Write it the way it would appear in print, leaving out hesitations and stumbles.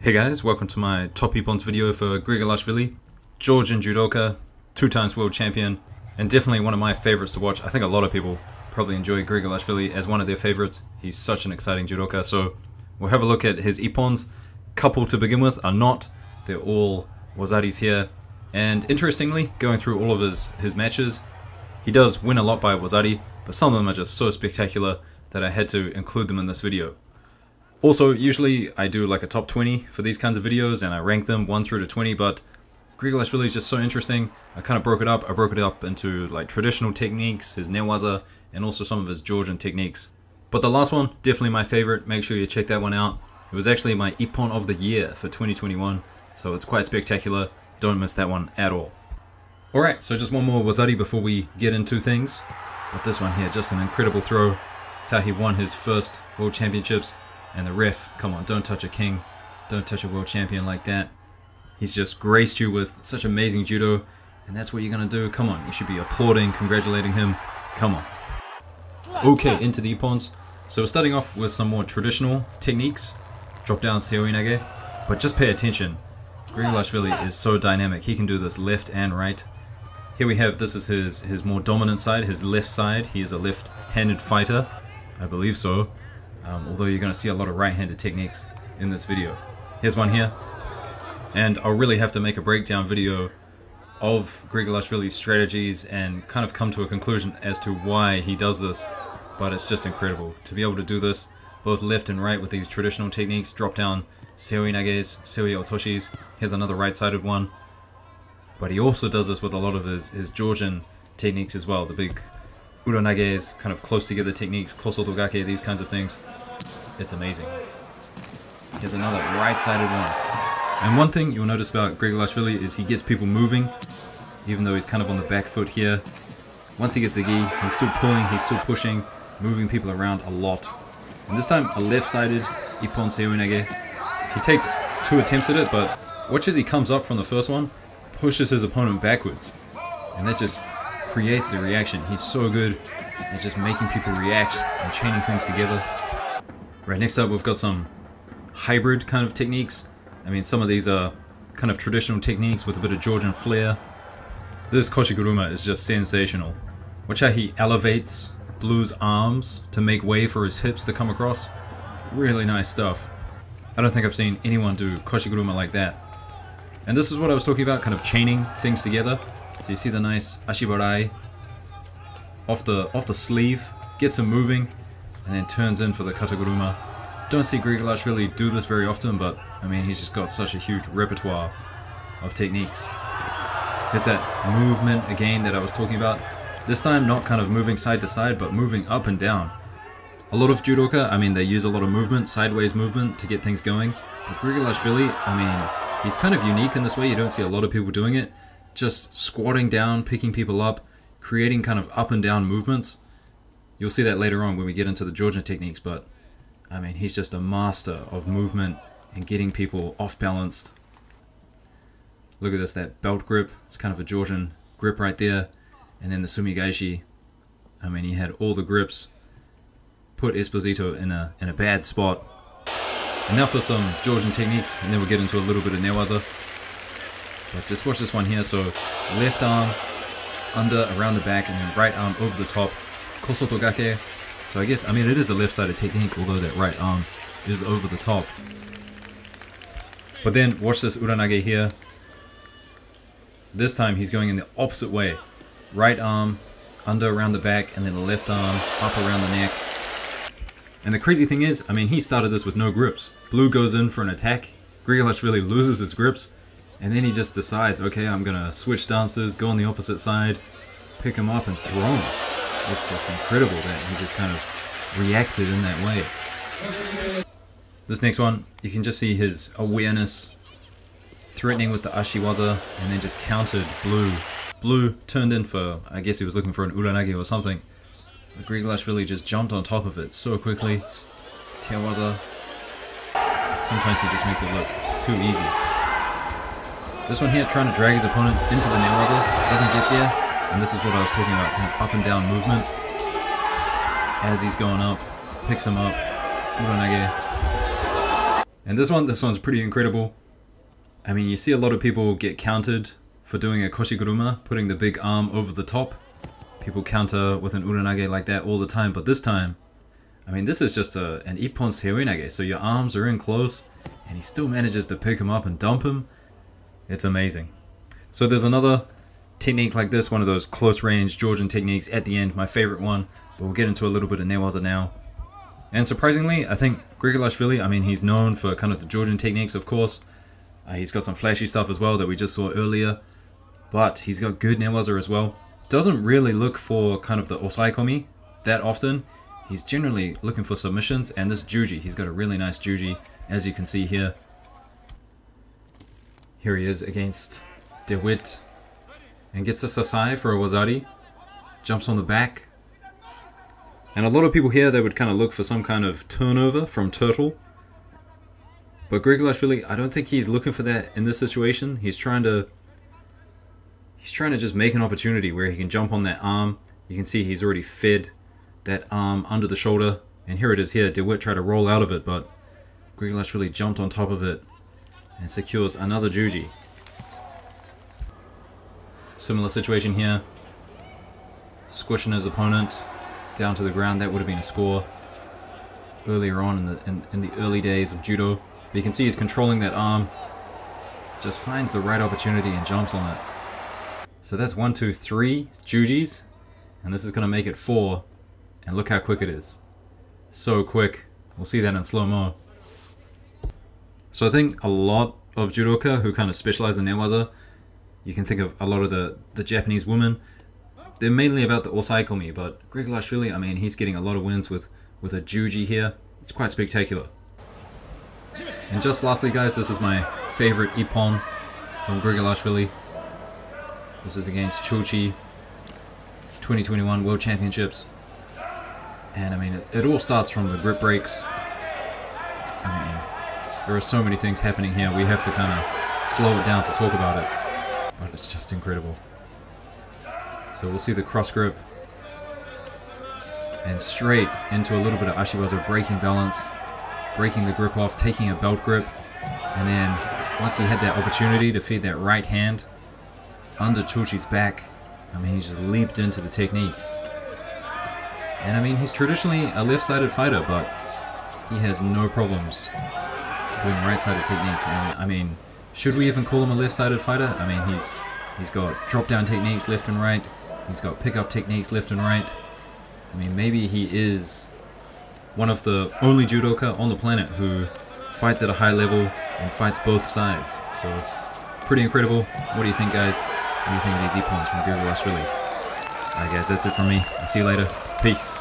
Hey guys, welcome to my top Ippons video for GRIGALASHVILI, Georgian judoka, 2-time world champion, and definitely one of my favorites to watch. I think a lot of people probably enjoy GRIGALASHVILI as one of their favorites. He's such an exciting judoka, so we'll have a look at his Ippons. Couple to begin with are not, they're all wazaris here, and interestingly, going through all of his matches, he does win a lot by wazari, but some of them are just so spectacular that I had to include them in this video. Also, usually I do like a top 20 for these kinds of videos and I rank them 1 through to 20, but GRIGALASHVILI is just so interesting. I kind of broke it up. I broke it up into like traditional techniques, his newaza, and also some of his Georgian techniques. But the last one, definitely my favorite. Make sure you check that one out. It was actually my Ippon of the year for 2021, so it's quite spectacular. Don't miss that one at all. Alright, so just one more wazari before we get into things. But this one here, just an incredible throw. It's how he won his first World Championships. And the ref, come on, don't touch a king, don't touch a world champion like that. He's just graced you with such amazing judo, and that's what you're gonna do. Come on, you should be applauding, congratulating him. Come on. Okay, into the Ippons. So we're starting off with some more traditional techniques. Drop down seoinage, but just pay attention. GRIGALASHVILI is so dynamic. He can do this left and right. Here we have, this is his more dominant side, his left side. He is a left-handed fighter, I believe so. Although you're going to see a lot of right-handed techniques in this video. Here's one here. And I'll really have to make a breakdown video of GRIGALASHVILI's strategies and kind of come to a conclusion as to why he does this. But it's just incredible to be able to do this both left and right with these traditional techniques. Drop down seoinages, seoi otoshis. Here's another right-sided one. But he also does this with a lot of his Georgian techniques as well. The big uronages, kind of close together techniques, kosotogake, these kinds of things. It's amazing. Here's another right-sided one. And one thing you'll notice about GRIGALASHVILI is he gets people moving, even though he's kind of on the back foot here. Once he gets a gi, he's still pulling, he's still pushing, moving people around a lot. And this time, a left-sided Ippon seoinage. He takes 2 attempts at it, but watch as he comes up from the first one, pushes his opponent backwards. And that just creates the reaction. He's so good at just making people react and chaining things together. Right, next up we've got some hybrid kind of techniques. I mean, some of these are kind of traditional techniques with a bit of Georgian flair. This koshiguruma is just sensational. Watch how he elevates Blue's arms to make way for his hips to come across. Really nice stuff. I don't think I've seen anyone do koshiguruma like that. And this is what I was talking about, kind of chaining things together. So you see the nice ashibarai off the sleeve, gets him moving, and then turns in for the kataguruma. Don't see GRIGALASHVILI do this very often, but I mean, he's just got such a huge repertoire of techniques. Here's that movement again that I was talking about. This time not kind of moving side to side, but moving up and down. A lot of judoka, I mean, they use a lot of movement, sideways movement to get things going. But GRIGALASHVILI, I mean, he's kind of unique in this way. You don't see a lot of people doing it. Just squatting down, picking people up, creating kind of up and down movements. You'll see that later on when we get into the Georgian techniques, but I mean, he's just a master of movement and getting people off balanced. Look at this, that belt grip. It's kind of a Georgian grip right there. And then the sumigaishi. I mean, he had all the grips. Put Esposito in a bad spot. And now for some Georgian techniques, and then we'll get into a little bit of newaza. But just watch this one here. So left arm under, around the back, and then right arm over the top. Kosotogake. So I guess, I mean, it is a left-sided technique, although that right arm is over the top. But then watch this uranage here. This time he's going in the opposite way. Right arm under, around the back, and then the left arm up around the neck. And the crazy thing is, I mean, he started this with no grips. Blue goes in for an attack. GRIGALASHVILI loses his grips. And then he just decides, okay, I'm going to switch stances, go on the opposite side, pick him up and throw him. It's just incredible that he just kind of reacted in that way. This next one, you can just see his awareness, threatening with the ashiwaza, and then just countered Blue. Blue turned in for, I guess he was looking for an uranage or something. But GRIGALASHVILI just jumped on top of it so quickly. Tewaza. Sometimes he just makes it look too easy. This one here, trying to drag his opponent into the newaza, doesn't get there, and this is what I was talking about, kind of up and down movement. As he's going up, picks him up, uranage. And this one's pretty incredible. I mean, you see a lot of people get countered for doing a koshiguruma, putting the big arm over the top. People counter with an uranage like that all the time, but this time, I mean, this is just an Ippons hyoinage, so your arms are in close, and he still manages to pick him up and dump him. It's amazing. So there's another technique like this, one of those close range Georgian techniques at the end, my favorite one, but we'll get into a little bit of newaza now. And surprisingly, I think GRIGALASHVILI, I mean, he's known for kind of the Georgian techniques, of course. He's got some flashy stuff as well that we just saw earlier, but he's got good newaza as well. Doesn't really look for kind of the osaikomi that often. He's generally looking for submissions, and this juji, he's got a really nice juji, as you can see here. Here he is against DeWitt, and gets a sasai for a wazari, jumps on the back. And a lot of people here, they would kind of look for some kind of turnover from turtle. But GRIGALASHVILI, I don't think he's looking for that in this situation. He's trying to just make an opportunity where he can jump on that arm. You can see he's already fed that arm under the shoulder. And here it is here. DeWitt tried to roll out of it, but GRIGALASHVILI jumped on top of it and secures another juji. Similar situation here. Squishing his opponent down to the ground. That would have been a score earlier on in the early days of judo. But you can see he's controlling that arm. Just finds the right opportunity and jumps on it. So that's 1, 2, 3 jujis. And this is going to make it 4. And look how quick it is. So quick. We'll see that in slow-mo. So I think a lot of judoka who kind of specialize in newaza, you can think of a lot of the Japanese women, they're mainly about the osaikomi, but GRIGALASHVILI, I mean, he's getting a lot of wins with a juji here. It's quite spectacular. And just lastly, guys, this is my favorite Ippon from GRIGALASHVILI. This is against Chochi, 2021 World Championships. And I mean, it all starts from the grip breaks. I mean, there are so many things happening here. We have to kind of slow it down to talk about it. But it's just incredible. So we'll see the cross grip. And straight into a little bit of ashiwaza, breaking balance, breaking the grip off, taking a belt grip. And then once he had that opportunity to feed that right hand under Chochi's back, I mean, he just leaped into the technique. And I mean, he's traditionally a left-sided fighter, but he has no problems doing right-sided techniques. And I mean, should we even call him a left-sided fighter? I mean, he's got drop-down techniques left and right. He's got pick-up techniques left and right. I mean, maybe he is one of the only judoka on the planet who fights at a high level and fights both sides. So, pretty incredible. What do you think, guys? What do you think of these Ippons from GRIGALASHVILI? Alright, guys, that's it from me. I'll see you later. Peace.